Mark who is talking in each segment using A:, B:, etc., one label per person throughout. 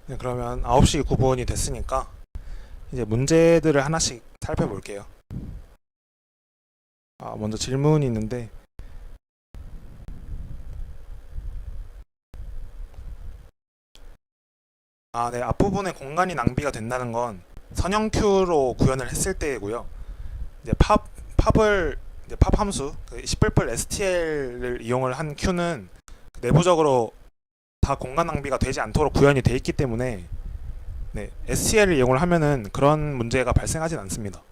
A: 네, 그러면 9시 9분이 됐으니까 이제 문제들을 하나씩 살펴볼게요. 먼저 질문이 있는데, 네, 앞부분에 공간이 낭비가 된다는 건 선형 큐로 구현을 했을 때이고요. 이제 팝을 이제 팝 함수, 그 10뿔 STL을 이용을 한 큐는 내부적으로 다 공간 낭비가 되지 않도록 구현이 되어 있기 때문에, 네, STL을 이용을 하면은 그런 문제가 발생하진 않습니다.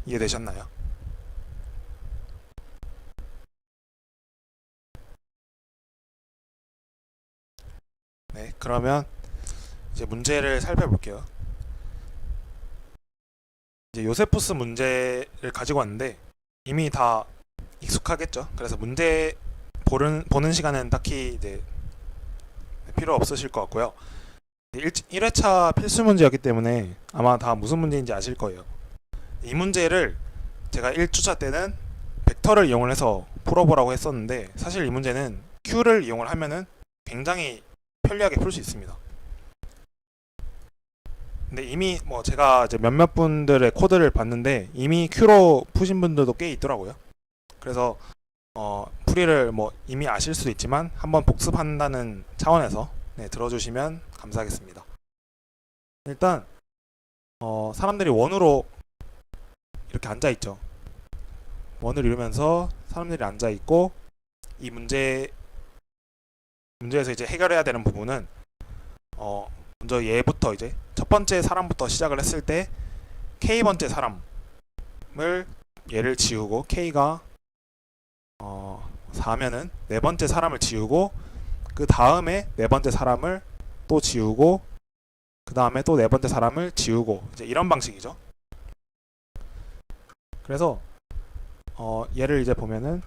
A: 이해되셨나요? 네, 그러면 이제 문제를 살펴볼게요. 이제 요세푸스 문제를 가지고 왔는데 이미 다 익숙하겠죠. 그래서 문제 보는 시간은 딱히 이제 필요 없으실 것 같고요. 1회차 필수 문제였기 때문에 아마 다 무슨 문제인지 아실 거예요. 이 문제를 제가 1주차 때는 벡터를 이용을 해서 풀어보라고 했었는데, 사실 이 문제는 Q를 이용을 하면은 굉장히 편리하게 풀 수 있습니다. 근데 이미 뭐 제가 이제 몇몇 분들의 코드를 봤는데 이미 Q로 푸신 분들도 꽤 있더라고요. 그래서 풀이를 뭐 이미 아실 수도 있지만 한번 복습한다는 차원에서, 네, 들어주시면 감사하겠습니다. 일단 사람들이 원으로 이렇게 앉아 있죠. 원을 이루면서 사람들이 앉아 있고, 이 문제에서 이제 해결해야 되는 부분은 먼저 얘부터 이제 첫 번째 사람부터 시작을 했을 때 K 번째 사람을 얘를 지우고, K가 4면은 네 번째 사람을 지우고, 그 다음에 네 번째 사람을 또 지우고, 그 다음에 또 네 번째 사람을 지우고, 이제 이런 방식이죠. 그래서 얘를 이제 보면은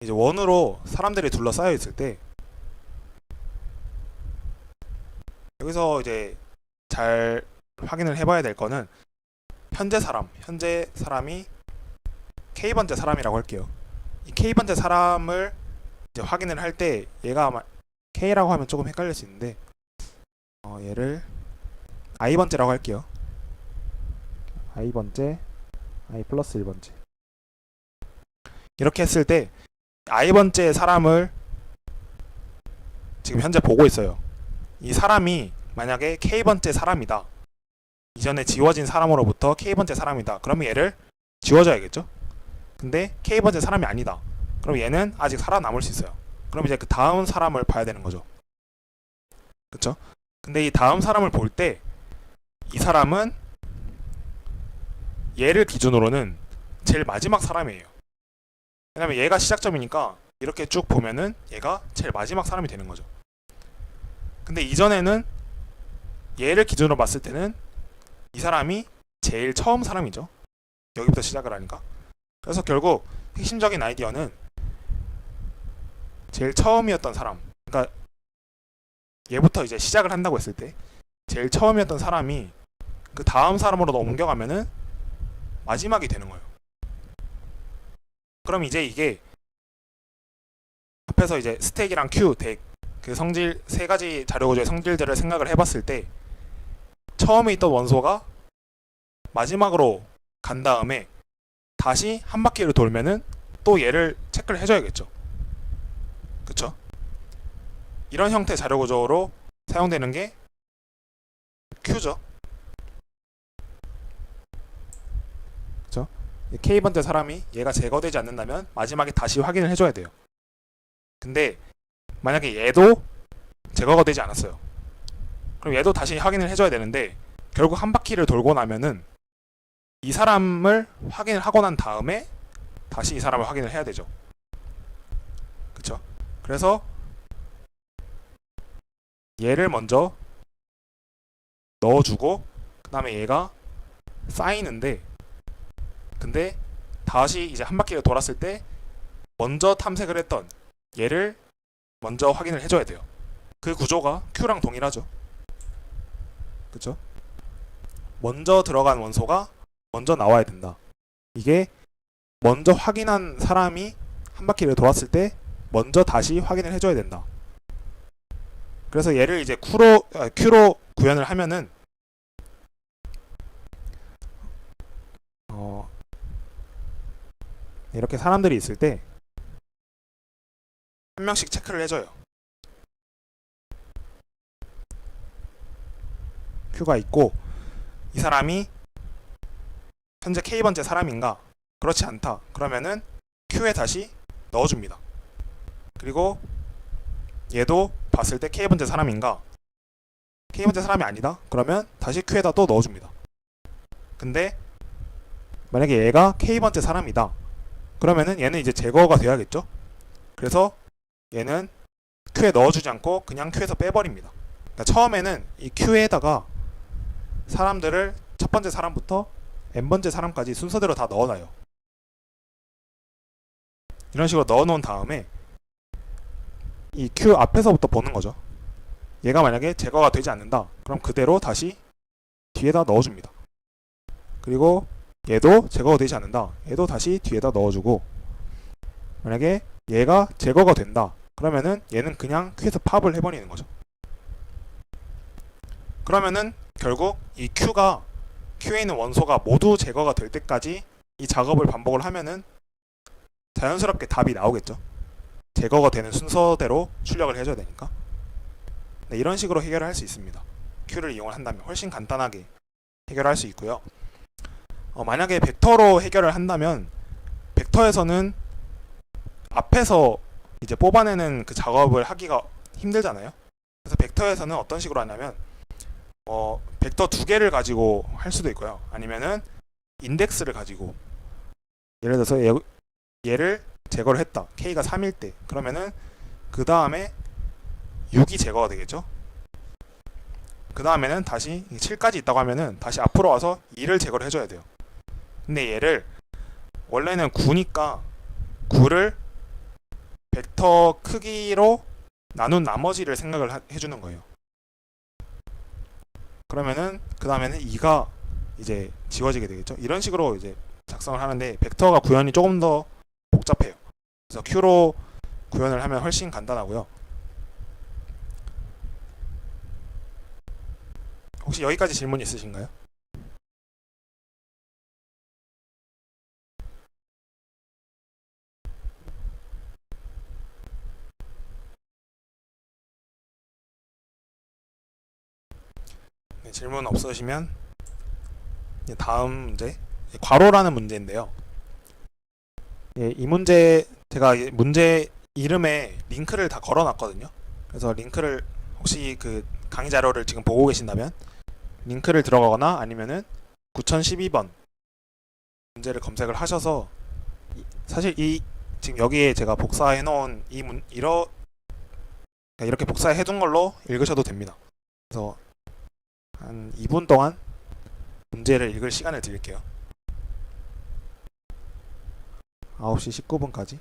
A: 이제 원으로 사람들이 둘러싸여 있을 때, 여기서 이제 잘 확인을 해봐야 될 거는 현재 사람이 K번째 사람이라고 할게요. 이 K번째 사람을 이제 확인을 할 때 얘가 아마 K라고 하면 조금 헷갈릴 수 있는데, 얘를 I번째라고 할게요. I번째, I 플러스 1번째. 이렇게 했을 때 I번째 사람을 지금 현재 보고 있어요. 이 사람이 만약에 K번째 사람이다, 이전에 지워진 사람으로부터 K번째 사람이다, 그러면 얘를 지워줘야겠죠. 근데 K번째 사람이 아니다, 그럼 얘는 아직 살아남을 수 있어요. 그럼 이제 그 다음 사람을 봐야 되는 거죠. 그쵸? 근데 이 다음 사람을 볼 때 이 사람은 얘를 기준으로는 제일 마지막 사람이에요. 왜냐면 얘가 시작점이니까 이렇게 쭉 보면은 얘가 제일 마지막 사람이 되는 거죠. 근데 이전에는 얘를 기준으로 봤을 때는 이 사람이 제일 처음 사람이죠. 여기부터 시작을 하니까. 그래서 결국 핵심적인 아이디어는 제일 처음이었던 사람, 그러니까 얘부터 이제 시작을 한다고 했을 때 제일 처음이었던 사람이 그 다음 사람으로 옮겨가면은 마지막이 되는 거예요. 그럼 이제 이게 앞에서 이제 스택이랑 큐, 덱, 그 성질 세 가지 자료 구조의 성질들을 생각을 해봤을 때 처음에 있던 원소가 마지막으로 간 다음에 다시 한 바퀴를 돌면은 또 얘를 체크를 해줘야겠죠. 그쵸? 이런 형태의 자료 구조로 사용되는 게 Q죠. 그쵸? K번째 사람이 얘가 제거되지 않는다면 마지막에 다시 확인을 해줘야 돼요. 근데 만약에 얘도 제거가 되지 않았어요. 그럼 얘도 다시 확인을 해줘야 되는데, 결국 한 바퀴를 돌고 나면은 이 사람을 확인을 하고 난 다음에 다시 이 사람을 확인을 해야 되죠. 그쵸? 그래서 얘를 먼저 넣어주고 그 다음에 얘가 쌓이는데, 근데 다시 이제 한 바퀴를 돌았을 때 먼저 탐색을 했던 얘를 먼저 확인을 해줘야 돼요. 그 구조가 Q랑 동일하죠. 그쵸? 먼저 들어간 원소가 먼저 나와야 된다. 이게 먼저 확인한 사람이 한 바퀴를 돌았을 때 먼저 다시 확인을 해줘야 된다. 그래서 얘를 이제 Q로 구현을 하면은 이렇게 사람들이 있을 때 한 명씩 체크를 해줘요. Q가 있고 이 사람이 현재 K번째 사람인가? 그렇지 않다. 그러면은 Q에 다시 넣어줍니다. 그리고 얘도 봤을 때 K번째 사람인가? K번째 사람이 아니다? 그러면 다시 Q에다 또 넣어줍니다. 근데 만약에 얘가 K번째 사람이다. 그러면은 얘는 이제 제거가 돼야겠죠? 그래서 얘는 Q에 넣어주지 않고 그냥 Q에서 빼버립니다. 그러니까 처음에는 이 Q에다가 사람들을 첫 번째 사람부터 n번째 사람까지 순서대로 다 넣어놔요. 이런 식으로 넣어놓은 다음에 이 Q 앞에서부터 보는 거죠. 얘가 만약에 제거가 되지 않는다. 그럼 그대로 다시 뒤에다 넣어줍니다. 그리고 얘도 제거가 되지 않는다. 얘도 다시 뒤에다 넣어주고 만약에 얘가 제거가 된다. 그러면은 얘는 그냥 Q에서 팝을 해버리는 거죠. 그러면은 결국 이 Q에 있는 원소가 모두 제거가 될 때까지 이 작업을 반복을 하면은 자연스럽게 답이 나오겠죠. 제거가 되는 순서대로 출력을 해줘야 되니까. 네, 이런 식으로 해결을 할 수 있습니다. Q를 이용을 한다면 훨씬 간단하게 해결할 수 있고요. 만약에 벡터로 해결을 한다면 벡터에서는 앞에서 이제 뽑아내는 그 작업을 하기가 힘들잖아요. 그래서 벡터에서는 어떤 식으로 하냐면 벡터 두 개를 가지고 할 수도 있고요. 아니면은 인덱스를 가지고 예를 들어서 얘를 제거를 했다. K가 3일 때 그러면은 그 다음에 6이 제거가 되겠죠. 그 다음에는 다시 7까지 있다고 하면은 다시 앞으로 와서 2를 제거를 해줘야 돼요. 근데 얘를 원래는 9니까 9를 벡터 크기로 나눈 나머지를 생각을 해주는 거예요. 그러면은 그 다음에는 2가 이제 지워지게 되겠죠. 이런 식으로 이제 작성을 하는데 벡터가 구현이 조금 더 복잡해요. 그래서 Q로 구현을 하면 훨씬 간단하고요. 혹시 여기까지 질문 있으신가요? 네, 질문 없으시면 다음 문제 괄호라는 문제인데요. 이 문제 제가 문제 이름에 링크를 다 걸어놨거든요. 그래서 링크를 혹시 그 강의 자료를 지금 보고 계신다면 링크를 들어가거나 아니면은 9012번 문제를 검색을 하셔서 사실 이 지금 여기에 제가 복사해 놓은 이렇게 복사해 둔 걸로 읽으셔도 됩니다. 그래서 한 2분 동안 문제를 읽을 시간을 드릴게요. 9시 19분까지.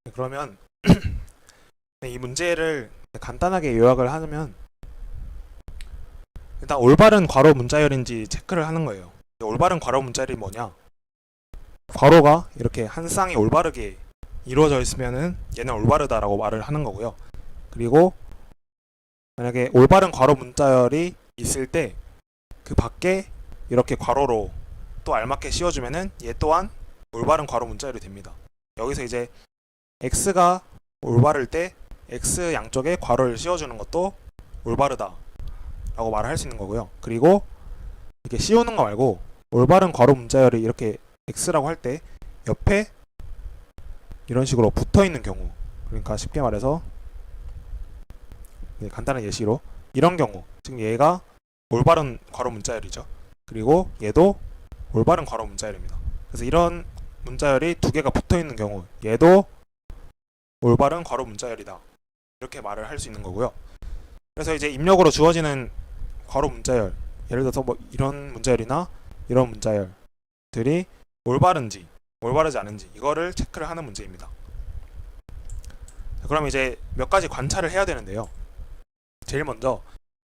A: 네, 그러면 이 문제를 간단하게 요약을 하면 일단 올바른 괄호 문자열인지 체크를 하는 거예요. 올바른 괄호 문자열이 뭐냐? 괄호가 이렇게 한 쌍이 올바르게 이루어져 있으면은 얘는 올바르다라고 말을 하는 거고요. 그리고 만약에 올바른 괄호 문자열이 있을 때 그 밖에 이렇게 괄호로 또 알맞게 씌워주면은 얘 또한 올바른 괄호 문자열이 됩니다. 여기서 이제 x가 올바를 때 x 양쪽에 괄호를 씌워주는 것도 올바르다 라고 말을 할 수 있는 거고요. 그리고 이렇게 씌우는 거 말고 올바른 괄호 문자열이 이렇게 x라고 할 때 옆에 이런 식으로 붙어 있는 경우, 그러니까 쉽게 말해서 간단한 예시로 이런 경우, 지금 얘가 올바른 괄호 문자열이죠. 그리고 얘도 올바른 괄호 문자열입니다. 그래서 이런 문자열이 두 개가 붙어 있는 경우 얘도 올바른 괄호 문자열이다 이렇게 말을 할 수 있는 거고요. 그래서 이제 입력으로 주어지는 괄호 문자열, 예를 들어서 뭐 이런 문자열이나 이런 문자열들이 올바른지 올바르지 않은지 이거를 체크를 하는 문제입니다. 그럼 이제 몇 가지 관찰을 해야 되는데요. 제일 먼저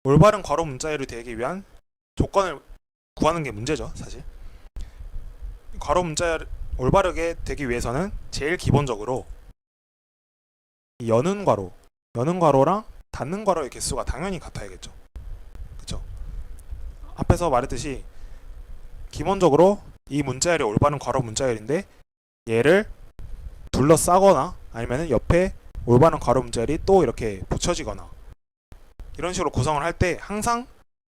A: 올바른 괄호 문자열이 되기 위한 조건을 구하는 게 문제죠, 사실. 괄호 문자열 올바르게 되기 위해서는 제일 기본적으로 여는 괄호랑 닫는 괄호의 개수가 당연히 같아야겠죠. 그쵸? 앞에서 말했듯이 기본적으로 이 문자열이 올바른 괄호 문자열인데 얘를 둘러싸거나 아니면 옆에 올바른 괄호 문자열이 또 이렇게 붙여지거나 이런 식으로 구성을 할 때 항상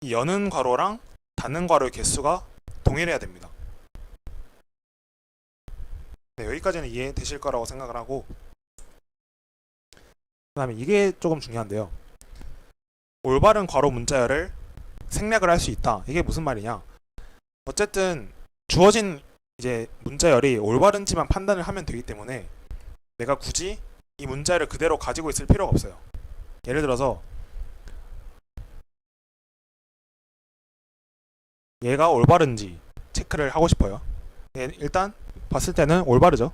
A: 이 여는 괄호랑 닫는 괄호의 개수가 동일해야 됩니다. 네, 여기까지는 이해되실 거라고 생각을 하고, 그 다음에 이게 조금 중요한데요. 올바른 괄호 문자열을 생략을 할 수 있다. 이게 무슨 말이냐? 어쨌든 주어진 이제 문자열이 올바른지만 판단을 하면 되기 때문에 내가 굳이 이 문자열을 그대로 가지고 있을 필요가 없어요. 예를 들어서 얘가 올바른지 체크를 하고 싶어요. 일단 봤을 때는 올바르죠.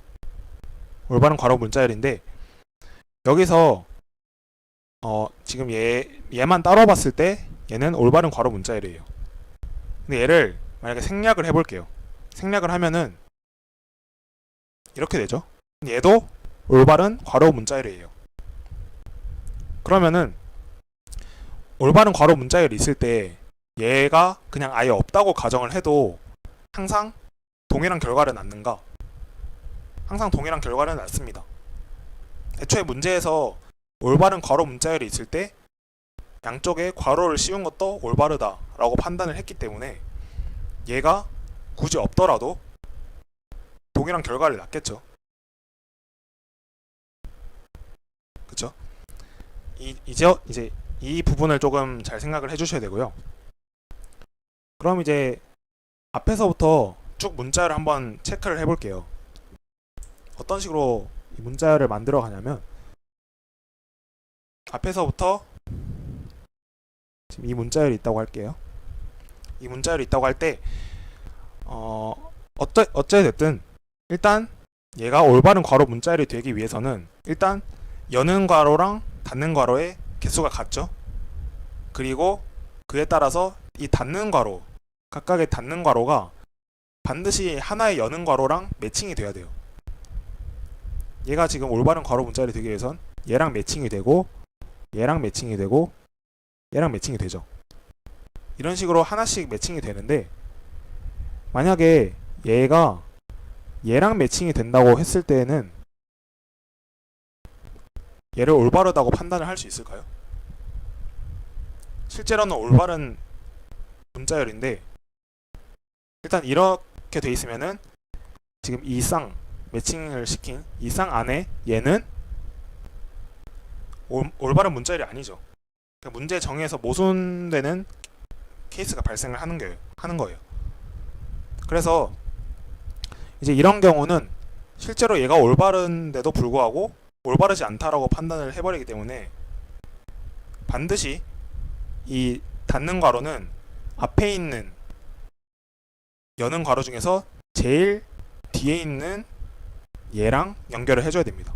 A: 올바른 괄호 문자열인데 여기서 지금 얘만 따로 봤을 때 얘는 올바른 괄호 문자열이에요. 근데 얘를 만약에 생략을 해볼게요. 생략을 하면은 이렇게 되죠. 얘도 올바른 괄호 문자열이에요. 그러면은 올바른 괄호 문자열이 있을 때 얘가 그냥 아예 없다고 가정을 해도 항상 동일한 결과를 낳는가? 항상 동일한 결과를 낳습니다. 애초에 문제에서 올바른 괄호 문자열이 있을 때 양쪽에 괄호를 씌운 것도 올바르다라고 판단을 했기 때문에 얘가 굳이 없더라도 동일한 결과를 낳겠죠. 그쵸? 이제 이 부분을 조금 잘 생각을 해주셔야 되고요. 그럼 이제 앞에서부터 쭉 문자열을 한번 체크를 해볼게요. 어떤 식으로 이 문자열을 만들어 가냐면 앞에서부터 지금 이 문자열이 있다고 할게요. 이 문자열이 있다고 할 때 어찌됐든 일단 얘가 올바른 괄호 문자열이 되기 위해서는 일단 여는 괄호랑 닫는 괄호의 개수가 같죠. 그리고 그에 따라서 이 닫는 괄호, 각각의 닫는 괄호가 반드시 하나의 여는 괄호랑 매칭이 돼야 돼요. 얘가 지금 올바른 괄호 문자열이 되기 위해선 얘랑 매칭이 되고 얘랑 매칭이 되고 얘랑 매칭이 되죠. 이런 식으로 하나씩 매칭이 되는데 만약에 얘가 얘랑 매칭이 된다고 했을 때에는 얘를 올바르다고 판단을 할 수 있을까요? 실제로는 올바른 문자열인데 일단 이렇게 돼 있으면은 지금 이 쌍 매칭을 시킨 이 쌍 안에 얘는 올바른 문자열이 아니죠. 그러니까 문제 정의에서 모순되는 케이스가 발생을 하는 거예요. 그래서 이제 이런 경우는 실제로 얘가 올바른데도 불구하고 올바르지 않다라고 판단을 해버리기 때문에 반드시 이 닫는 괄호는 앞에 있는 여는 괄호 중에서 제일 뒤에 있는 얘랑 연결을 해줘야 됩니다.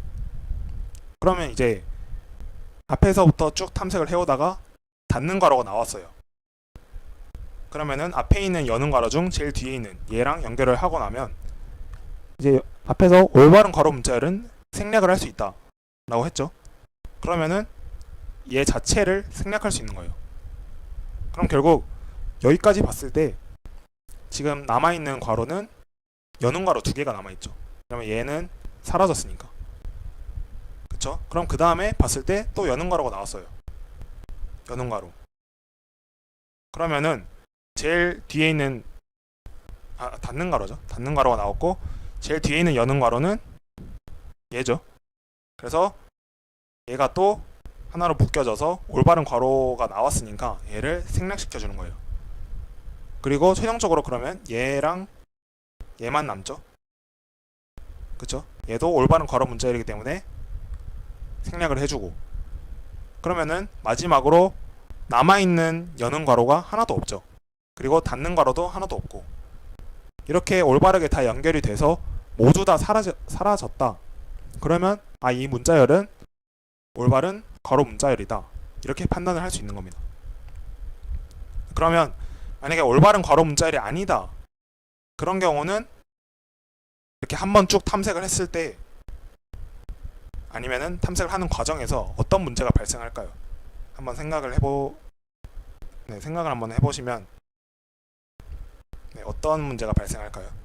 A: 그러면 이제 앞에서부터 쭉 탐색을 해오다가 닫는 괄호가 나왔어요. 그러면은 앞에 있는 여는 괄호 중 제일 뒤에 있는 얘랑 연결을 하고 나면 이제 앞에서 올바른 괄호 문자열은 생략을 할 수 있다 라고 했죠. 그러면은 얘 자체를 생략할 수 있는 거예요. 그럼 결국 여기까지 봤을 때 지금 남아있는 괄호는 여는 괄호 두 개가 남아있죠. 그러면 얘는 사라졌으니까. 그쵸? 그럼 그 다음에 봤을 때 또 여는 괄호가 나왔어요. 여는 괄호. 그러면은 제일 뒤에 있는 닫는 괄호죠. 닫는 괄호가 나왔고 제일 뒤에 있는 여는 괄호는 얘죠. 그래서 얘가 또 하나로 묶여져서 올바른 괄호가 나왔으니까 얘를 생략시켜 주는 거예요. 그리고 최종적으로 그러면 얘랑 얘만 남죠. 그쵸? 얘도 올바른 괄호 문자열이기 때문에 생략을 해주고, 그러면은 마지막으로 남아있는 여는 괄호가 하나도 없죠. 그리고 닫는 괄호도 하나도 없고, 이렇게 올바르게 다 연결이 돼서 모두 다 사라졌다. 그러면 이 문자열은 올바른 괄호 문자열이다. 이렇게 판단을 할 수 있는 겁니다. 그러면 만약에 올바른 괄호 문자열이 아니다. 그런 경우는 이렇게 한번 쭉 탐색을 했을 때 아니면은 탐색을 하는 과정에서 어떤 문제가 발생할까요? 한번 생각을 한번 해보시면 어떤 문제가 발생할까요?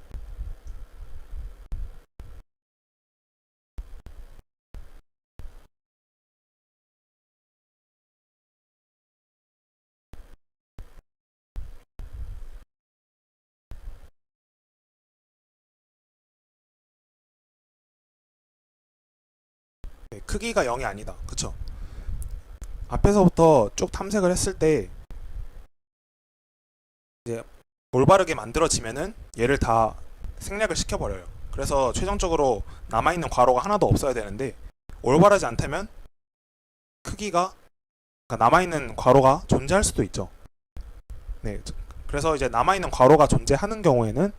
A: 크기가 0이 아니다. 그쵸? 앞에서부터 쭉 탐색을 했을 때 이제 올바르게 만들어지면은 얘를 다 생략을 시켜버려요. 그래서 최종적으로 남아있는 괄호가 하나도 없어야 되는데 올바르지 않다면 크기가, 그러니까 남아있는 괄호가 존재할 수도 있죠. 네, 그래서 이제 남아있는 괄호가 존재하는 경우에는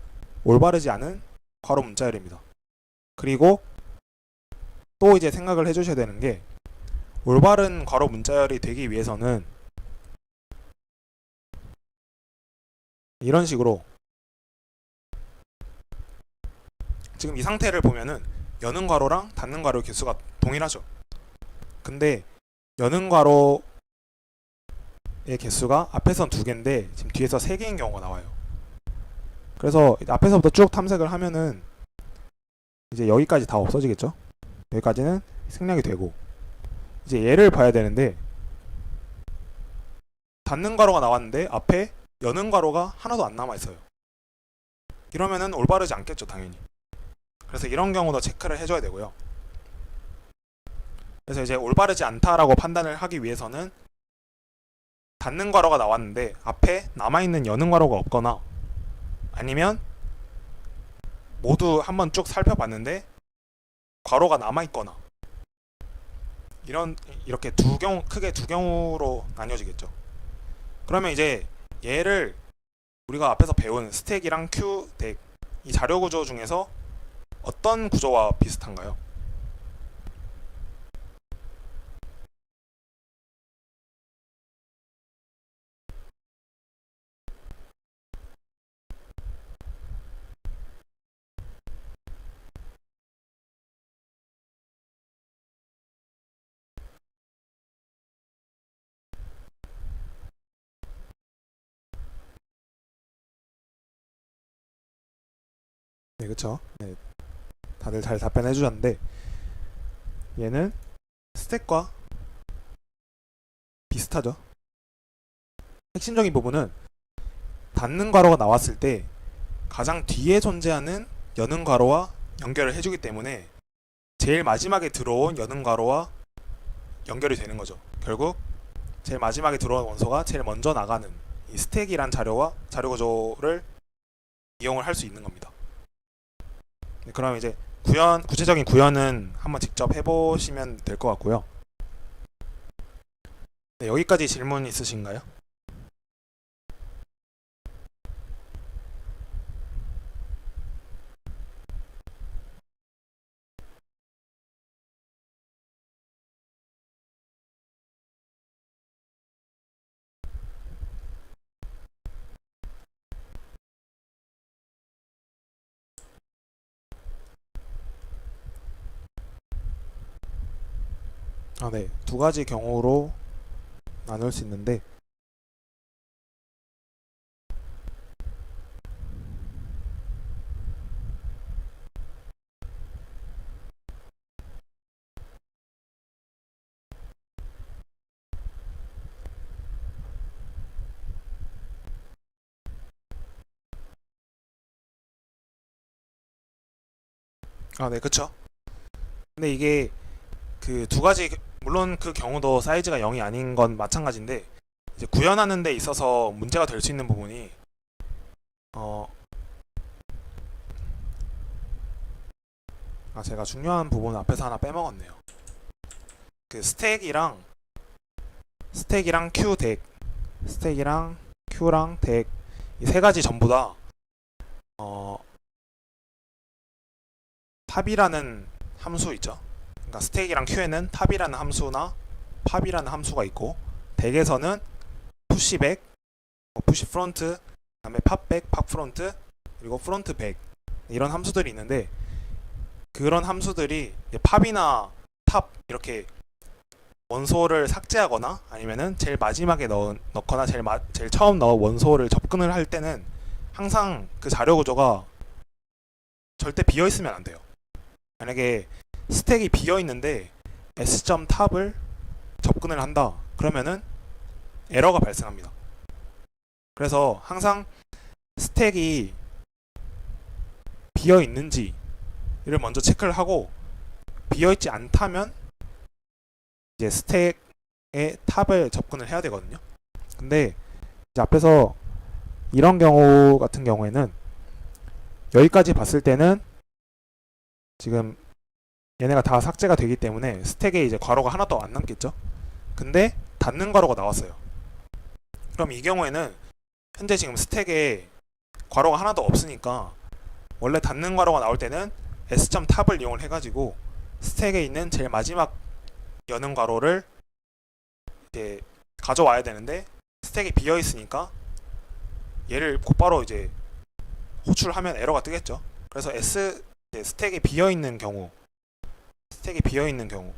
A: 올바르지 않은 괄호 문자열입니다. 그리고 또 이제 생각을 해주셔야 되는 게, 올바른 괄호 문자열이 되기 위해서는 이런 식으로 지금 이 상태를 보면은 여는 괄호랑 닫는 괄호의 개수가 동일하죠. 근데 여는 괄호의 개수가 앞에선 2개인데 지금 뒤에서 3개인 경우가 나와요. 그래서 앞에서부터 쭉 탐색을 하면은 이제 여기까지 다 없어지겠죠. 여기까지는 생략이 되고, 이제 얘를 봐야 되는데 닫는 괄호가 나왔는데 앞에 여는 괄호가 하나도 안 남아 있어요. 이러면은 올바르지 않겠죠, 당연히. 그래서 이런 경우도 체크를 해줘야 되고요. 그래서 이제 올바르지 않다라고 판단을 하기 위해서는 닫는 괄호가 나왔는데 앞에 남아있는 여는 괄호가 없거나, 아니면 모두 한번 쭉 살펴봤는데 괄호가 남아있거나, 이렇게 크게 두 경우로 나뉘어지겠죠. 그러면 이제 얘를 우리가 앞에서 배운 스택이랑 큐 덱, 이 자료 구조 중에서 어떤 구조와 비슷한가요? 네, 그쵸. 네, 다들 잘 답변해 주셨는데 얘는 스택과 비슷하죠. 핵심적인 부분은 닫는 괄호가 나왔을 때 가장 뒤에 존재하는 여는 괄호와 연결을 해주기 때문에 제일 마지막에 들어온 여는 괄호와 연결이 되는 거죠. 결국 제일 마지막에 들어온 원소가 제일 먼저 나가는 이 스택이란 자료 구조를 이용을 할 수 있는 겁니다. 네, 그럼 이제 구체적인 구현은 한번 직접 해보시면 될 것 같고요. 네, 여기까지 질문 있으신가요? 네. 두 가지 경우로 나눌 수 있는데 네, 그쵸. 근데 이게 그 두 가지 물론 그 경우도 사이즈가 0이 아닌 건 마찬가지인데 이제 구현하는 데 있어서 문제가 될 수 있는 부분이 어 제가 중요한 부분 앞에서 하나 빼먹었네요. 그 스택이랑 q 덱 스택이랑 q랑 덱 이 세 가지 전부 다 어, 탑이라는 함수 있죠. 그러니까 스택이랑 q에는 탑이라는 함수나 팝이라는 함수가 있고 덱에서는 푸시백, 푸시 프론트, 그다음에 팝백, 팝 프론트, 그리고 프론트 백 이런 함수들이 있는데 그런 함수들이 팝이나 탑 이렇게 원소를 삭제하거나 아니면은 제일 마지막에 넣거나 제일 처음 넣은 원소를 접근을 할 때는 항상 그 자료 구조가 절대 비어 있으면 안 돼요. 만약에 스택이 비어 있는데 s.탑을 접근을 한다. 그러면은 에러가 발생합니다. 그래서 항상 스택이 비어 있는지를 먼저 체크를 하고 비어 있지 않다면 이제 스택의 탑을 접근을 해야 되거든요. 근데 이제 앞에서 이런 경우 같은 경우에는 여기까지 봤을 때는 지금 얘네가 다 삭제가 되기 때문에 스택에 이제 괄호가 하나도 안 남겠죠. 근데 닫는 괄호가 나왔어요. 그럼 이 경우에는 현재 지금 스택에 괄호가 하나도 없으니까 원래 닫는 괄호가 나올 때는 s.탑을 이용을 해가지고 스택에 있는 제일 마지막 여는 괄호를 이제 가져와야 되는데 스택이 비어 있으니까 얘를 곧바로 이제 호출하면 에러가 뜨겠죠. 그래서 스택이 비어 있는 경우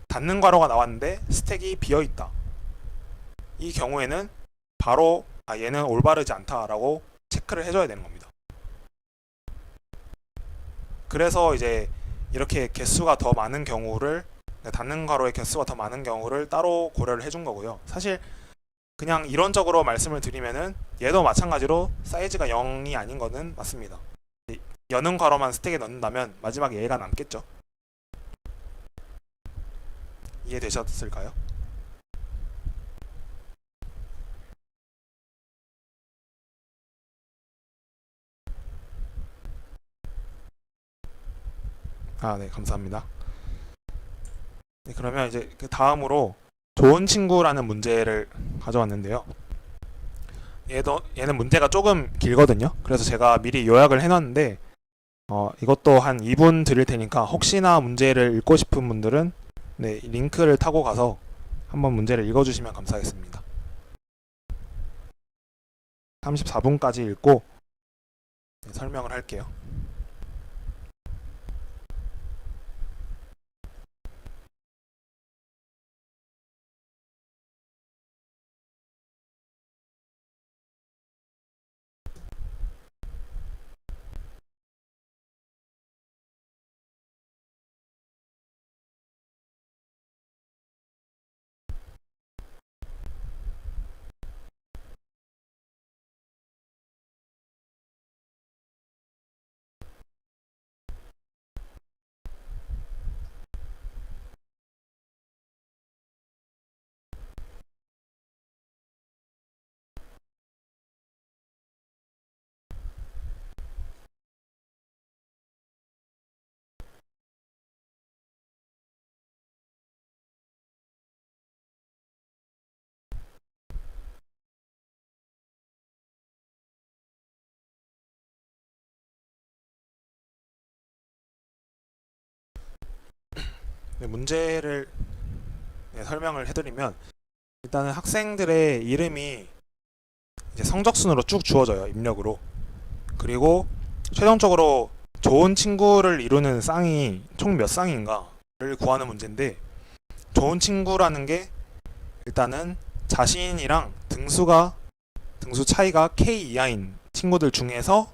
A: 닫는 괄호가 나왔는데 스택이 비어 있다. 이 경우에는 바로 얘는 올바르지 않다라고 체크를 해줘야 되는 겁니다. 그래서 이제 이렇게 개수가 더 많은 경우를 닫는 괄호의 개수가 더 많은 경우를 따로 고려를 해준 거고요. 사실 그냥 이론적으로 말씀을 드리면은 얘도 마찬가지로 사이즈가 0이 아닌 거는 맞습니다. 여는 괄호만 스택에 넣는다면 마지막에 얘가 남겠죠. 이해되셨을까요? 네, 감사합니다. 네, 그러면 이제 그 다음으로 좋은 친구라는 문제를 가져왔는데요. 얘는 문제가 조금 길거든요. 그래서 제가 미리 요약을 해놨는데 이것도 한 2분 드릴 테니까 혹시나 문제를 읽고 싶은 분들은 네, 링크를 타고 가서 한번 문제를 읽어주시면 감사하겠습니다. 34분까지 읽고 네, 설명을 할게요. 네, 문제를 설명을 해드리면 일단은 학생들의 이름이 이제 성적순으로 쭉 주어져요. 입력으로. 그리고 최종적으로 좋은 친구를 이루는 쌍이 총 몇 쌍인가를 구하는 문제인데 좋은 친구라는 게 일단은 자신이랑 등수 차이가 k 이하인 친구들 중에서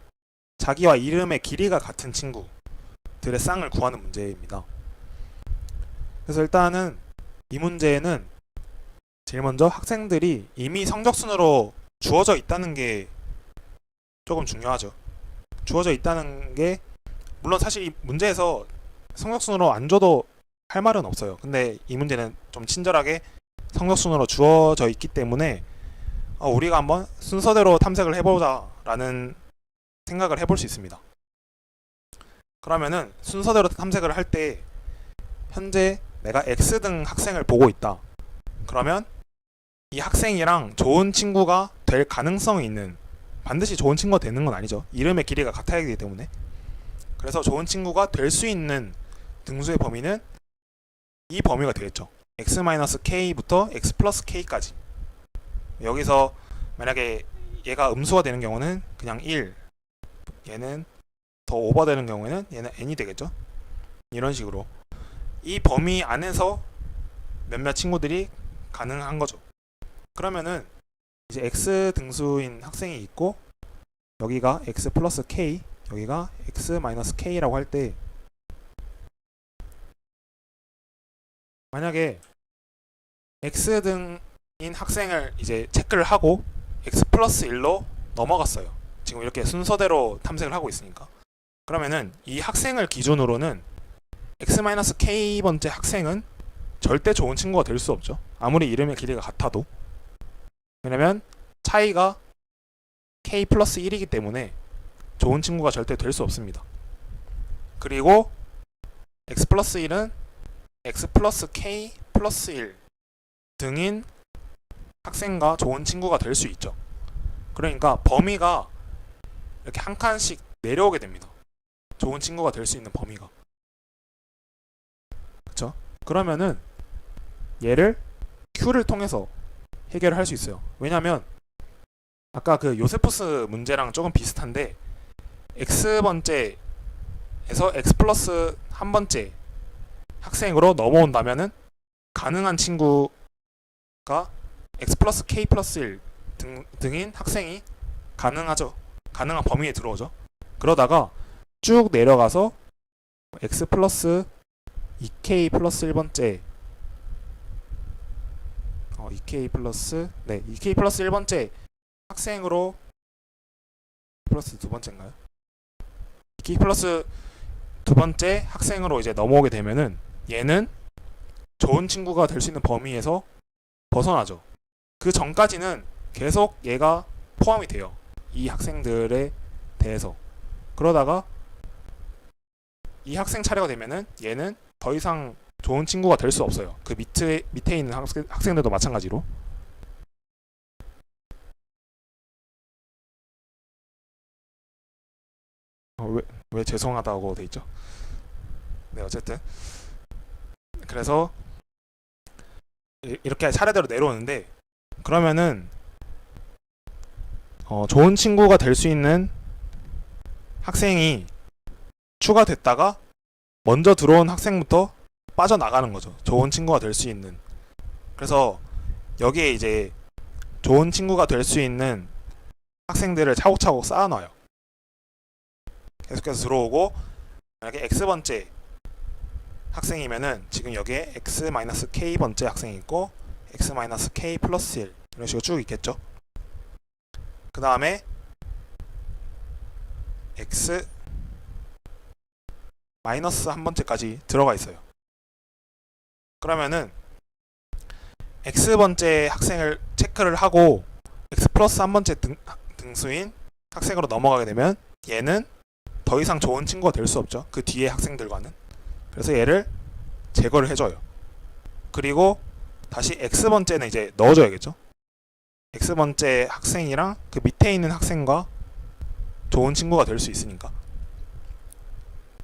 A: 자기와 이름의 길이가 같은 친구들의 쌍을 구하는 문제입니다. 그래서 일단은 이 문제는 제일 먼저 학생들이 이미 성적순으로 주어져 있다는 게 조금 중요하죠. 주어져 있다는 게 물론 사실 이 문제에서 성적순으로 안 줘도 할 말은 없어요. 근데 이 문제는 좀 친절하게 성적순으로 주어져 있기 때문에 우리가 한번 순서대로 탐색을 해보자 라는 생각을 해볼 수 있습니다. 그러면은 순서대로 탐색을 할 때 현재 내가 X등 학생을 보고 있다. 그러면 이 학생이랑 좋은 친구가 될 가능성이 있는, 반드시 좋은 친구가 되는 건 아니죠. 이름의 길이가 같아야 하기 때문에. 그래서 좋은 친구가 될 수 있는 등수의 범위는 이 범위가 되겠죠. x-k부터 x 플러스 k까지. 여기서 만약에 얘가 음수가 되는 경우는 그냥 1, 얘는 더 오버되는 경우에는 얘는 n이 되겠죠. 이런 식으로 이 범위 안에서 몇몇 친구들이 가능한 거죠. 그러면은 이제 x 등수인 학생이 있고 여기가 x 플러스 k, 여기가 x 마이너스 k라고 할 때 만약에 x 등인 학생을 이제 체크를 하고 x 플러스 1로 넘어갔어요. 지금 이렇게 순서대로 탐색을 하고 있으니까. 그러면은 이 학생을 기준으로는 x 마이너스 k 번째 학생은 절대 좋은 친구가 될 수 없죠. 아무리 이름의 길이가 같아도. 왜냐면 차이가 k 플러스 1이기 때문에 좋은 친구가 절대 될 수 없습니다. 그리고 x 플러스 1은 x 플러스 k 플러스 1 등인 학생과 좋은 친구가 될 수 있죠. 그러니까 범위가 이렇게 한 칸씩 내려오게 됩니다. 좋은 친구가 될 수 있는 범위가. 그쵸? 그러면은 얘를 Q를 통해서 해결을 할 수 있어요. 왜냐면 아까 그 요세푸스 문제랑 조금 비슷한데 X번째에서 X 플러스 한 번째 학생으로 넘어온다면은 가능한 친구가 X 플러스 K 플러스 1 등인 학생이 가능하죠. 가능한 범위에 들어오죠. 그러다가 쭉 내려가서 X 플러스 2K 플러스 1번째 2K 플러스 1번째 학생으로 플러스 두 번째인가요? 2K 플러스 두 번째 학생으로 이제 넘어오게 되면은 얘는 좋은 친구가 될 수 있는 범위에서 벗어나죠. 그 전까지는 계속 얘가 포함이 돼요. 이 학생들에 대해서. 그러다가 이 학생 차례가 되면은 얘는 더 이상 좋은 친구가 될 수 없어요. 그 밑에 있는 학생들도 마찬가지로. 왜 죄송하다고 돼 있죠? 네, 어쨌든 그래서 이렇게 차례대로 내려오는데 그러면은 좋은 친구가 될 수 있는 학생이 추가됐다가 먼저 들어온 학생부터 빠져나가는 거죠. 좋은 친구가 될 수 있는. 그래서 여기에 이제 좋은 친구가 될 수 있는 학생들을 차곡차곡 쌓아놔요. 계속해서 들어오고 만약에 X번째 학생이면은 지금 여기에 X-K 번째 학생이 있고 X-K 플러스 1 이런 식으로 쭉 있겠죠. 그 다음에 X 마이너스 한 번째까지 들어가 있어요. 그러면은 X번째 학생을 체크를 하고 X 플러스 한 번째 등수인 학생으로 넘어가게 되면 얘는 더 이상 좋은 친구가 될 수 없죠. 그 뒤에 학생들과는. 그래서 얘를 제거를 해줘요. 그리고 다시 X번째는 이제 넣어줘야겠죠. X번째 학생이랑 그 밑에 있는 학생과 좋은 친구가 될 수 있으니까.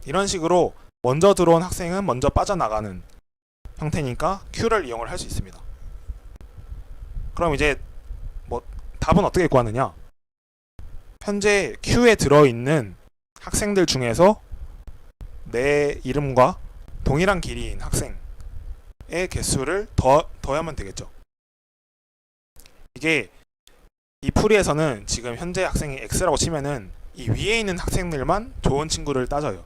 A: 이런 식으로 먼저 들어온 학생은 먼저 빠져나가는 형태니까 Q를 이용을 할 수 있습니다. 그럼 이제 뭐 답은 어떻게 구하느냐? 현재 Q에 들어있는 학생들 중에서 내 이름과 동일한 길이인 학생의 개수를 더하면 되겠죠. 이게 이 풀이에서는 지금 현재 학생이 X라고 치면은 이 위에 있는 학생들만 좋은 친구를 따져요.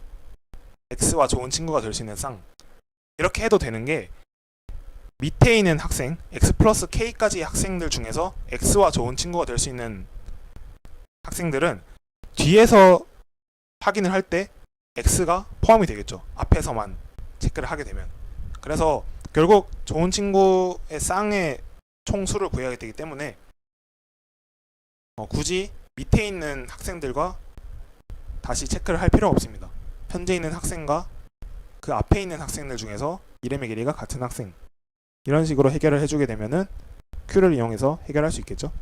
A: X와 좋은 친구가 될 수 있는 쌍. 이렇게 해도 되는 게 밑에 있는 학생, X 플러스 K까지의 학생들 중에서 X와 좋은 친구가 될 수 있는 학생들은 뒤에서 확인을 할 때 X가 포함이 되겠죠. 앞에서만 체크를 하게 되면. 그래서 결국 좋은 친구의 쌍의 총수를 구해야 되기 때문에 굳이 밑에 있는 학생들과 다시 체크를 할 필요가 없습니다. 현재 있는 학생과 그 앞에 있는 학생들 중에서 이름의 길이가 같은 학생, 이런 식으로 해결을 해주게 되면은 Q를 이용해서 해결할 수 있겠죠.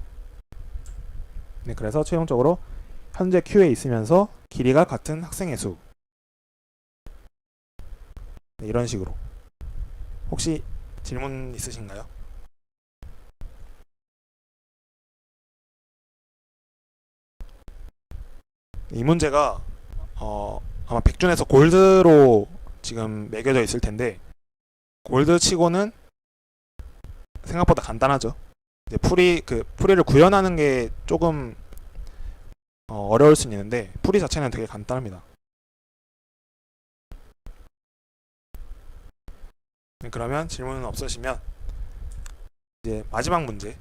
A: 네, 그래서 최종적으로 현재 Q에 있으면서 길이가 같은 학생의 수, 네, 이런 식으로. 혹시 질문 있으신가요? 이 문제가 아마 백준에서 골드로 지금 매겨져 있을 텐데, 골드 치고는 생각보다 간단하죠. 이제 풀이를 구현하는 게 조금 어려울 수는 있는데 풀이 자체는 되게 간단합니다. 네, 그러면 질문은 없으시면 이제 마지막 문제,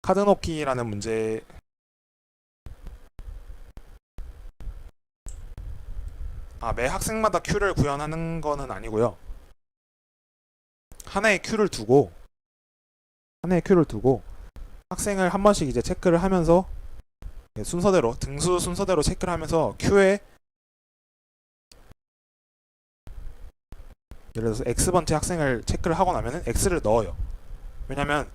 A: 카드 놓기라는 문제. 매 학생마다 Q를 구현하는 거는 아니고요. 하나의 Q를 두고 학생을 한 번씩 이제 체크를 하면서 순서대로, 등수 순서대로 체크를 하면서 Q에 예를 들어서 X번째 학생을 체크를 하고 나면은 X를 넣어요. 왜냐면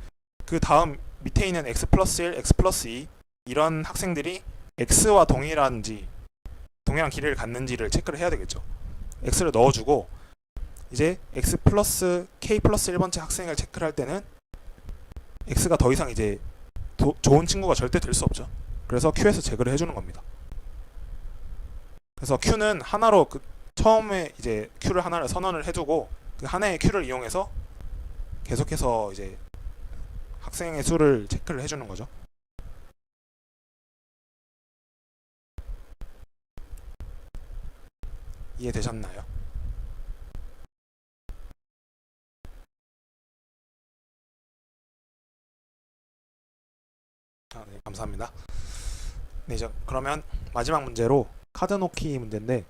A: 그 다음 밑에 있는 X 플러스 1, X 플러스 2 이런 학생들이 X와 동일한 길이를 갖는지를 체크를 해야 되겠죠. X를 넣어주고 이제 X 플러스 K 플러스 1번째 학생을 체크를 할 때는 X가 더 이상 이제 좋은 친구가 절대 될 수 없죠. 그래서 Q에서 제거를 해주는 겁니다. 그래서 Q는 하나로 처음에 이제 Q를 하나를 선언을 해두고 그 하나의 Q를 이용해서 계속해서 이제 학생의 수를 체크를 해주는 거죠. 이해되셨나요? 네, 감사합니다. 네, 이제 그러면 마지막 문제로 카드 놓기 문제인데,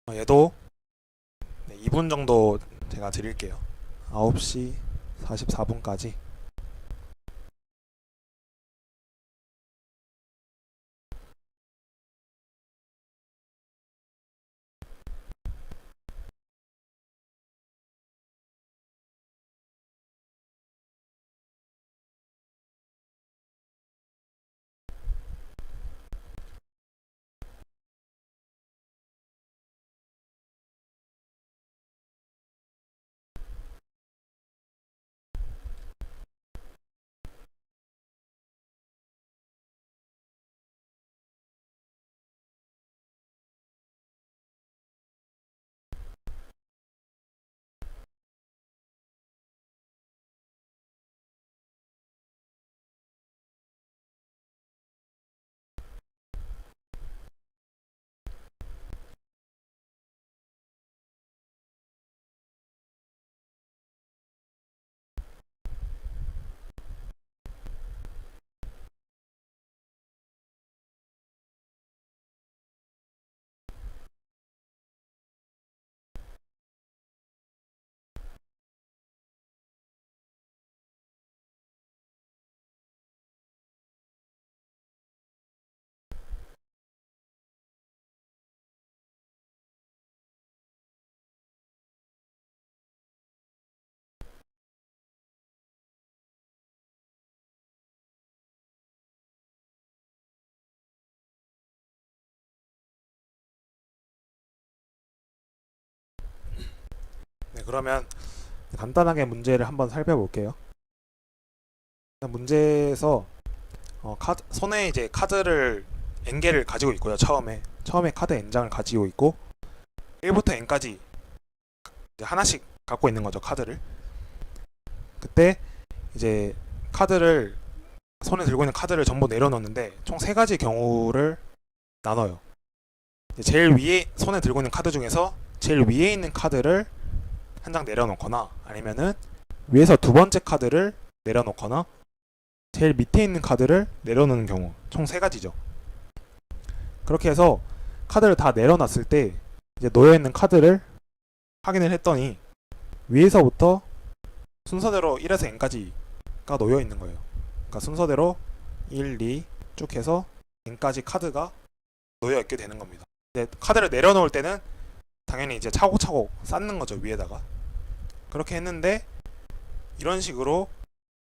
A: 얘도 2분 정도 제가 드릴게요. 9시 44분까지. 네, 그러면 간단하게 문제를 한번 살펴볼게요. 문제에서 손에 이제 카드를 n개를 가지고 있고요. 처음에 카드 n장을 가지고 있고 1부터 n까지 이제 하나씩 갖고 있는 거죠, 카드를. 그때 이제 카드를 손에 들고 있는 카드를 전부 내려놓는데 총 세 가지 경우를 나눠요. 제일 위에 손에 들고 있는 카드 중에서 제일 위에 있는 카드를 한 장 내려놓거나 아니면은 위에서 두 번째 카드를 내려놓거나 제일 밑에 있는 카드를 내려놓는 경우 총 세 가지죠. 그렇게 해서 카드를 다 내려놨을 때 이제 놓여있는 카드를 확인을 했더니 위에서부터 순서대로 1에서 n까지가 놓여있는 거예요. 그러니까 순서대로 1, 2 쭉 해서 n까지 카드가 놓여있게 되는 겁니다. 이제 카드를 내려놓을 때는 당연히 이제 차곡차곡 쌓는 거죠, 위에다가. 그렇게 했는데 이런 식으로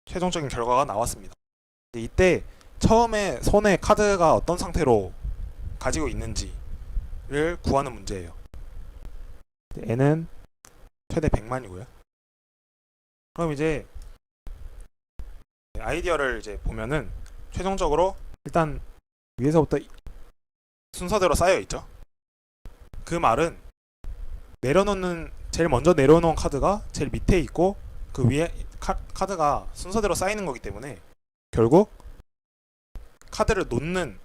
A: 최종적인 결과가 나왔습니다. 이때 처음에 손에 카드가 어떤 상태로 가지고 있는지를 구하는 문제예요. n은 최대 100만이고요. 그럼 이제 아이디어를 이제 보면은 최종적으로 일단 위에서부터 순서대로 쌓여 있죠. 그 말은 내려놓는 제일 먼저 내려놓은 카드가 제일 밑에 있고 그 위에 카드가 순서대로 쌓이는 거기 때문에 결국 카드를 놓는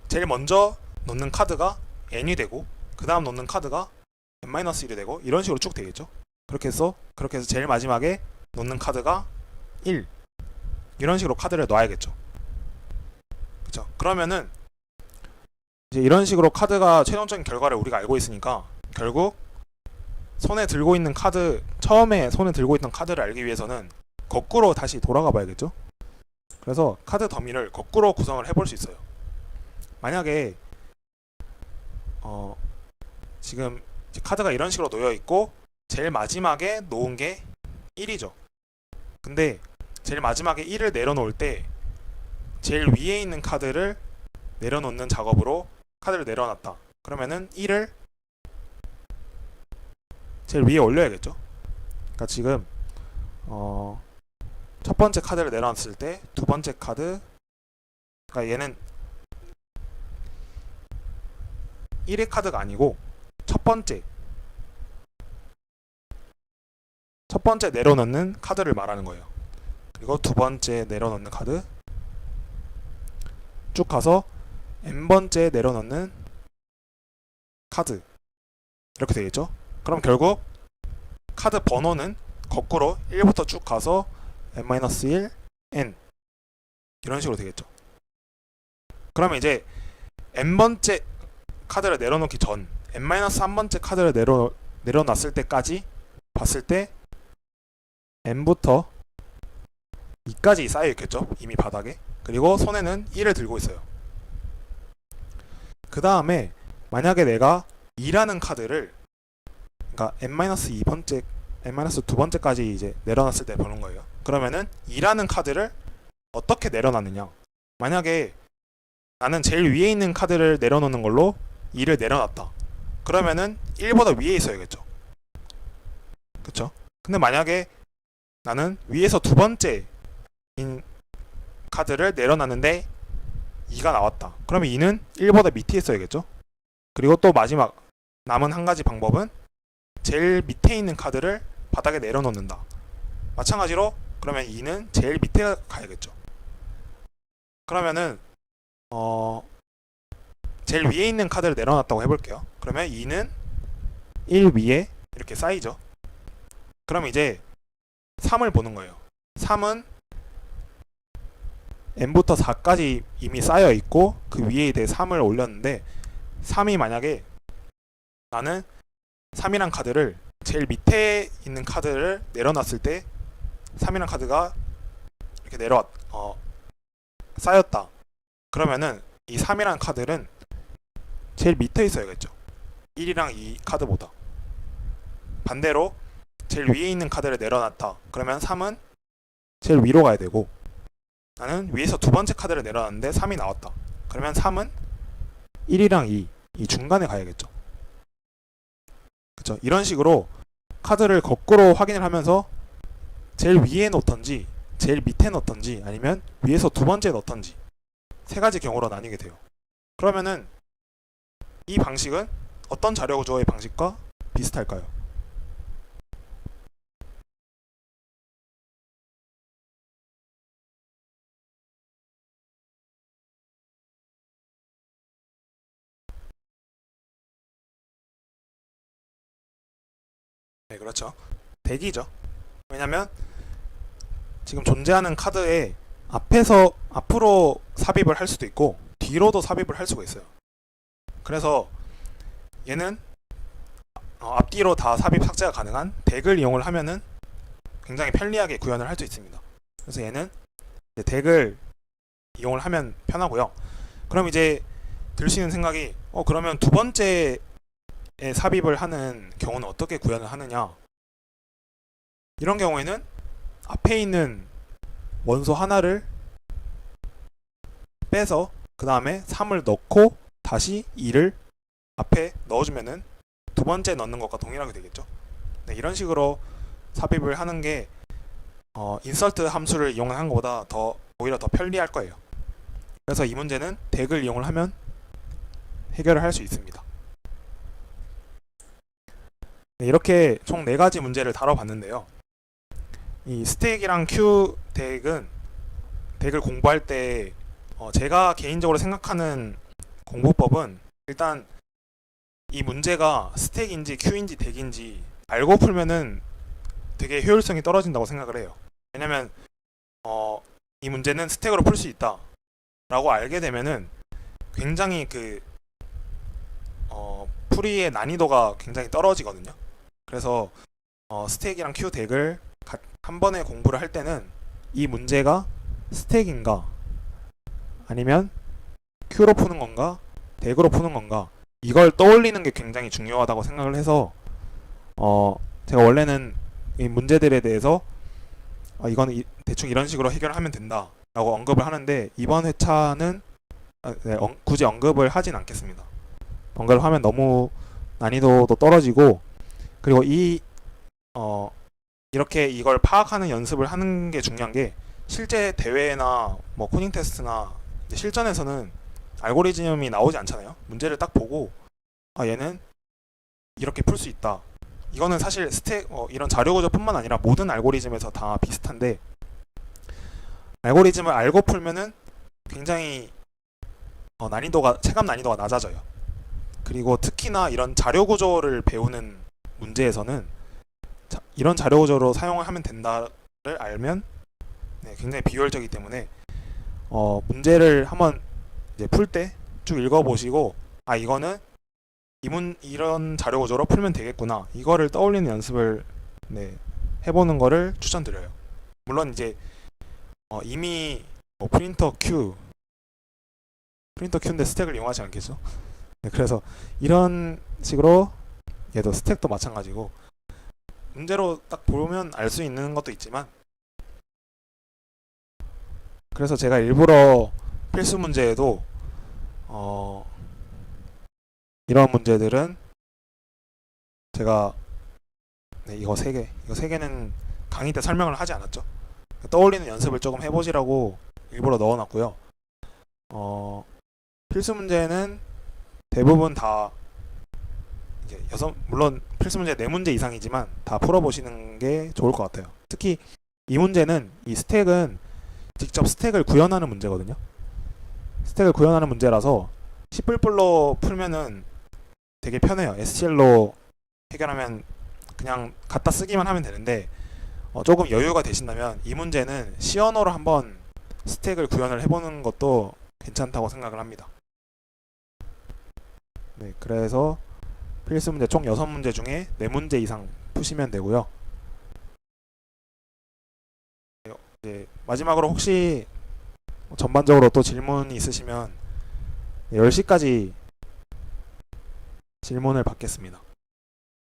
A: 제일 먼저 놓는 카드가 n이 되고 그 다음 놓는 카드가 n-1이 되고 이런 식으로 쭉 되겠죠. 그렇게 해서 제일 마지막에 놓는 카드가 1 이런 식으로 카드를 놔야겠죠. 그렇죠. 그러면은 이제 이런 식으로 카드가 최종적인 결과를 우리가 알고 있으니까 결국 손에 들고 있는 카드 처음에 손에 들고 있던 카드를 알기 위해서는 거꾸로 다시 돌아가 봐야겠죠. 그래서 카드 더미를 거꾸로 구성을 해볼 수 있어요. 만약에 지금 카드가 이런 식으로 놓여 있고 제일 마지막에 놓은 게 1이죠. 근데 제일 마지막에 1을 내려놓을 때 제일 위에 있는 카드를 내려놓는 작업으로 카드를 내려놨다. 그러면은 1을 제일 위에 올려야겠죠. 그러니까 지금 첫 번째 카드를 내려놨을 때 두 번째 카드, 그러니까 얘는 1의 카드가 아니고 첫 번째 내려놓는 카드를 말하는 거예요. 그리고 두 번째 내려놓는 카드 쭉 가서 n번째 내려놓는 카드 이렇게 되겠죠. 그럼 결국 카드 번호는 거꾸로 1부터 쭉 가서 n-1, n 이런 식으로 되겠죠. 그러면 이제 n번째 카드를 내려놓기 전 n-3번째 카드를 내려놨을 때까지 봤을 때 n부터 2까지 쌓여 있겠죠. 이미 바닥에. 그리고 손에는 1을 들고 있어요. 그 다음에 만약에 내가 2라는 카드를 그러니까 n-2번째 n-2번째까지 이제 내려놨을 때 보는 거예요. 그러면은 2라는 카드를 어떻게 내려놨느냐. 만약에 나는 제일 위에 있는 카드를 내려놓는 걸로 2를 내려놨다. 그러면은 1보다 위에 있어야겠죠. 그쵸? 근데 만약에 나는 위에서 두 번째인 카드를 내려놨는데 2가 나왔다. 그러면 2는 1보다 밑에 있어야겠죠. 그리고 또 마지막 남은 한 가지 방법은 제일 밑에 있는 카드를 바닥에 내려놓는다. 마찬가지로 그러면 2는 제일 밑에 가야겠죠. 그러면은 제일 위에 있는 카드를 내려놨다고 해볼게요. 그러면 2는 1 위에 이렇게 쌓이죠. 그럼 이제 3을 보는 거예요. 3은 n부터 4까지 이미 쌓여 있고 그 위에 대해 3을 올렸는데 3이 만약에 나는 3이란 카드를 제일 밑에 있는 카드를 내려놨을 때 3이란 카드가 이렇게 쌓였다. 그러면은 이 3이란 카드는 제일 밑에 있어야겠죠. 1이랑 2 카드보다. 반대로 제일 위에 있는 카드를 내려놨다. 그러면 3은 제일 위로 가야 되고 나는 위에서 두 번째 카드를 내려놨는데 3이 나왔다. 그러면 3은 1이랑 2, 이 중간에 가야겠죠. 그쵸? 이런 식으로 카드를 거꾸로 확인을 하면서 제일 위에 놓던지 제일 밑에 놓던지 아니면 위에서 두 번째 놓던지 세 가지 경우로 나뉘게 돼요. 그러면은 이 방식은 어떤 자료 구조의 방식과 비슷할까요? 네, 그렇죠. 대기죠. 왜냐면 지금 존재하는 카드에 앞에서 앞으로 삽입을 할 수도 있고 뒤로도 삽입을 할 수가 있어요. 그래서 얘는 앞뒤로 다 삽입 삭제가 가능한 덱을 이용을 하면은 굉장히 편리하게 구현을 할 수 있습니다. 그래서 얘는 이제 덱을 이용을 하면 편하고요. 그럼 이제 들 수 있는 생각이 그러면 두 번째에 삽입을 하는 경우는 어떻게 구현을 하느냐? 이런 경우에는 앞에 있는 원소 하나를 빼서 그 다음에 3을 넣고 다시 2를 앞에 넣어주면은 두 번째 넣는 것과 동일하게 되겠죠. 네, 이런 식으로 삽입을 하는 게 인설트 함수를 이용한 것보다 오히려 더 편리할 거예요. 그래서 이 문제는 덱을 이용을 하면 해결을 할 수 있습니다. 네, 이렇게 총 4가지 문제를 다뤄봤는데요. 이 스택이랑 큐 덱은 덱을 공부할 때 제가 개인적으로 생각하는 공부법은 일단 이 문제가 스택인지 큐인지 덱인지 알고 풀면은 되게 효율성이 떨어진다고 생각을 해요. 왜냐면 이 문제는 스택으로 풀 수 있다 라고 알게 되면은 굉장히 풀이의 난이도가 굉장히 떨어지거든요. 그래서 스택이랑 큐 덱을 한 번에 공부를 할 때는 이 문제가 스택인가 아니면 큐로 푸는 건가 덱으로 푸는 건가 이걸 떠올리는 게 굉장히 중요하다고 생각을 해서 제가 원래는 이 문제들에 대해서 이거는 대충 이런 식으로 해결하면 된다 라고 언급을 하는데 이번 회차는 네, 굳이 언급을 하진 않겠습니다. 언급을 하면 너무 난이도도 떨어지고 그리고 이렇게 이걸 파악하는 연습을 하는 게 중요한 게 실제 대회나 뭐 코딩 테스트나 실전에서는 알고리즘이 나오지 않잖아요. 문제를 딱 보고 얘는 이렇게 풀 수 있다. 이거는 사실 이런 자료 구조뿐만 아니라 모든 알고리즘에서 다 비슷한데 알고리즘을 알고 풀면은 굉장히 체감 난이도가 낮아져요. 그리고 특히나 이런 자료 구조를 배우는 문제에서는 이런 자료 구조로 사용을 하면 된다를 알면 굉장히 비효율적이기 때문에 문제를 한번 이제 풀 때 쭉 읽어보시고 이거는 이런 자료 구조로 풀면 되겠구나 이거를 떠올리는 연습을 해보는 거를 추천드려요. 물론 이제 이미 프린터 큐인데 스택을 이용하지 않겠죠. 그래서 이런 식으로 얘도 스택도 마찬가지고 문제로 딱 보면 알 수 있는 것도 있지만 그래서 제가 일부러 필수 문제에도 이런 문제들은 제가 이거 세 개는 강의 때 설명을 하지 않았죠. 떠올리는 연습을 조금 해보시라고 일부러 넣어놨고요. 필수 문제는 대부분 다 이제 물론 필수 문제 4문제 이상이지만 다 풀어보시는 게 좋을 것 같아요. 특히 이 문제는 이 스택은 직접 스택을 구현하는 문제거든요. 스택을 구현하는 문제라서 C++로 풀면은 되게 편해요. SQL로 해결하면 그냥 갖다 쓰기만 하면 되는데 조금 여유가 되신다면 이 문제는 C 언어로 한번 스택을 구현을 해보는 것도 괜찮다고 생각을 합니다. 네, 그래서 필수 문제 총 6문제 중에 4문제 이상 푸시면 되고요. 이제 마지막으로 혹시 전반적으로 또 질문이 있으시면 10시까지 질문을 받겠습니다.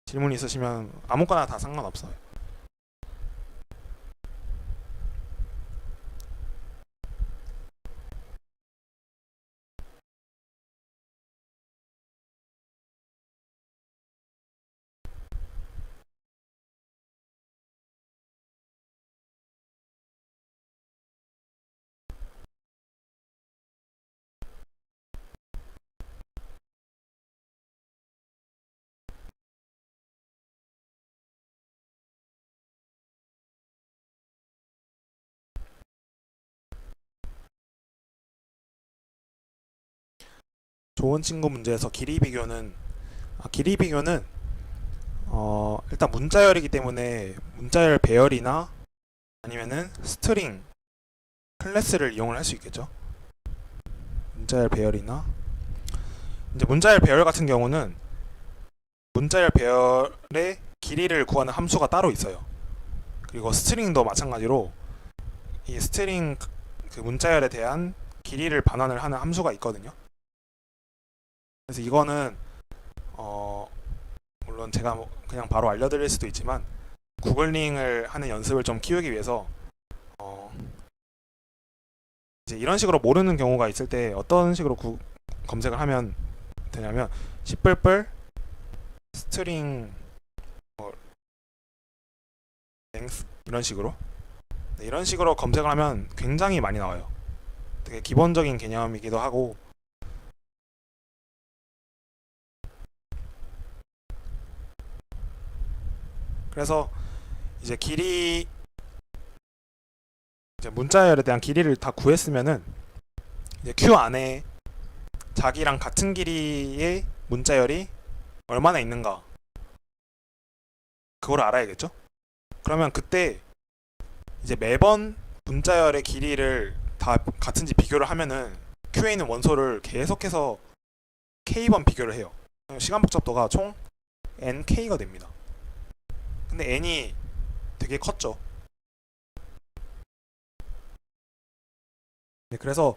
A: 질문 있으시면 아무거나 다 상관없어요. 좋은 친구 문제에서 길이 비교는 일단 문자열이기 때문에 문자열 배열이나 아니면은 스트링 클래스를 이용을 할 수 있겠죠. 문자열 배열이나 이제 문자열 배열 같은 경우는 문자열 배열의 길이를 구하는 함수가 따로 있어요. 그리고 스트링도 마찬가지로 이 스트링 그 문자열에 대한 길이를 반환을 하는 함수가 있거든요. 그래서 이거는 물론 제가 뭐 그냥 바로 알려드릴 수도 있지만 구글링을 하는 연습을 좀 키우기 위해서 이제 이런 식으로 모르는 경우가 있을 때 어떤 식으로 검색을 하면 되냐면 시뿔뿔 스트링 뭐 랭스 이런 식으로 이런 식으로 검색을 하면 굉장히 많이 나와요. 되게 기본적인 개념이기도 하고 그래서 이제 길이 이제 문자열에 대한 길이를 다 구했으면은 이제 q 안에 자기랑 같은 길이의 문자열이 얼마나 있는가 그걸 알아야겠죠. 그러면 그때 이제 매번 문자열의 길이를 다 같은지 비교를 하면은 q에 있는 원소를 계속해서 k번 비교를 해요. 시간 복잡도가 총 nk가 됩니다. 근데 n이 되게 컸죠. 네, 그래서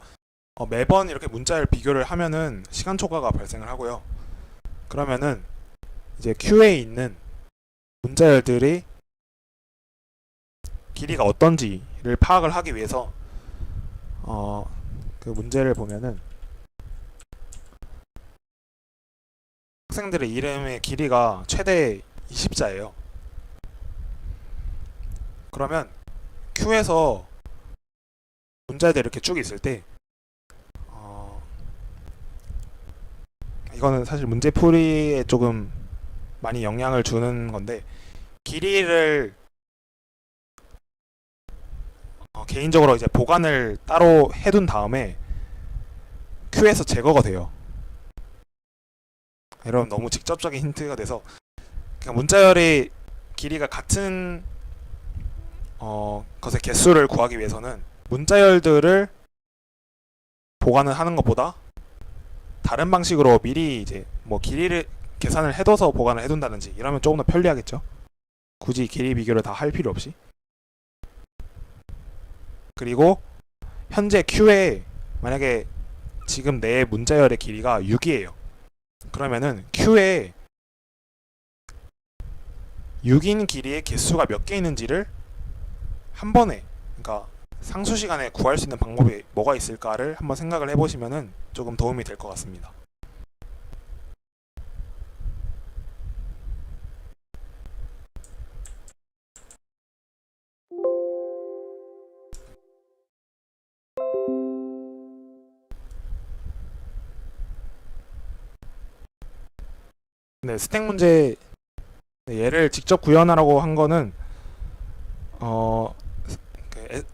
A: 매번 이렇게 문자열 비교를 하면은 시간 초과가 발생을 하고요. 그러면은 이제 Q에 있는 문자열들의 길이가 어떤지를 파악을 하기 위해서 그 문제를 보면은 학생들의 이름의 길이가 최대 20자예요. 그러면 Q에서 문자열들이 이렇게 쭉 있을 때 이거는 사실 문제풀이에 조금 많이 영향을 주는 건데 길이를 개인적으로 이제 보관을 따로 해둔 다음에 Q에서 제거가 돼요. 여러분 너무 직접적인 힌트가 돼서 그냥 문자열의 길이가 같은 것의 개수를 구하기 위해서는 문자열들을 보관을 하는 것보다 다른 방식으로 미리 이제 뭐 길이를 계산을 해둬서 보관을 해둔다든지 이러면 조금 더 편리하겠죠. 굳이 길이 비교를 다 할 필요 없이. 그리고 현재 Q에 만약에 지금 내 문자열의 길이가 6이에요. 그러면은 Q에 6인 길이의 개수가 몇 개 있는지를 한 번에 그러니까 상수 시간에 구할 수 있는 방법이 뭐가 있을까를 한번 생각을 해보시면은 조금 도움이 될 것 같습니다. 네, 스택 문제 얘를 직접 구현하라고 한 거는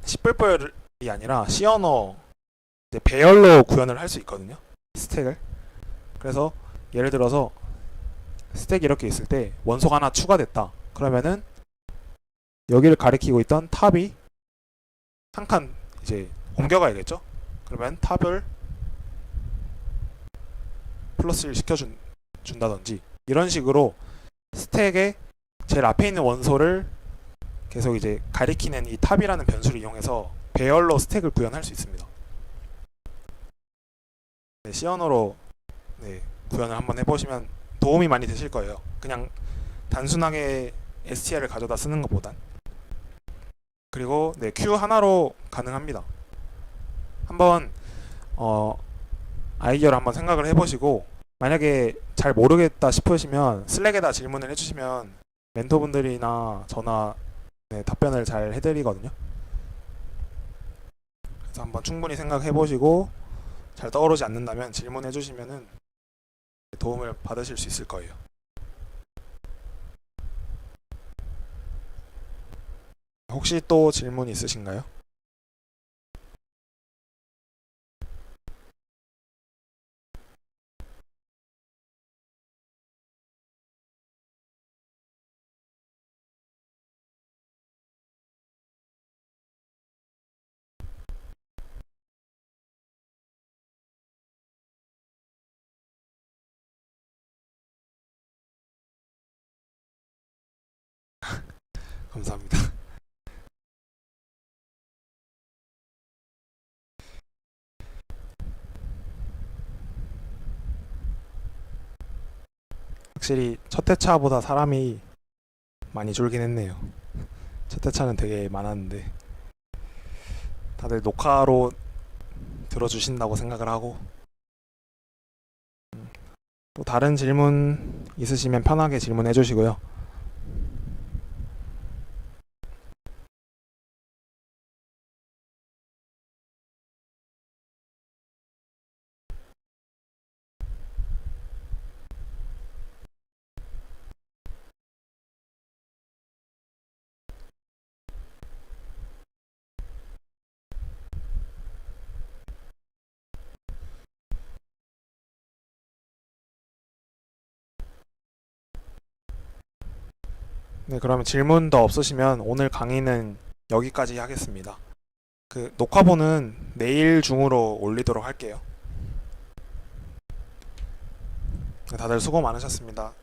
A: 시뿔뿔이 아니라 C 언어 배열로 구현을 할 수 있거든요. 스택을. 그래서 예를 들어서 스택이 이렇게 있을 때 원소가 하나 추가됐다. 그러면은 여기를 가리키고 있던 탑이 한 칸 이제 옮겨가야겠죠. 그러면 탑을 플러스를 시켜준다든지 이런 식으로 스택에 제일 앞에 있는 원소를 계속 이제 가리키는 이 탑이라는 변수를 이용해서 배열로 스택을 구현할 수 있습니다. 네, C 언어로 네, 구현을 한번 해보시면 도움이 많이 되실 거예요. 그냥 단순하게 str을 가져다 쓰는 것보단. 그리고 네, Q 하나로 가능합니다. 한번 아이디어를 한번 생각을 해보시고 만약에 잘 모르겠다 싶으시면 슬랙에다 질문을 해주시면 멘토분들이나 저나 네, 답변을 잘 해드리거든요. 그래서 한번 충분히 생각해보시고 잘 떠오르지 않는다면 질문해주시면은 도움을 받으실 수 있을 거예요. 혹시 또 질문 있으신가요? 감사합니다. 확실히 첫 회차보다 사람이 많이 줄긴 했네요. 첫 회차는 되게 많았는데 다들 녹화로 들어주신다고 생각을 하고, 또 다른 질문 있으시면 편하게 질문해 주시고요. 네, 그러면 질문 더 없으시면 오늘 강의는 여기까지 하겠습니다. 그 녹화본은 내일 중으로 올리도록 할게요. 다들 수고 많으셨습니다.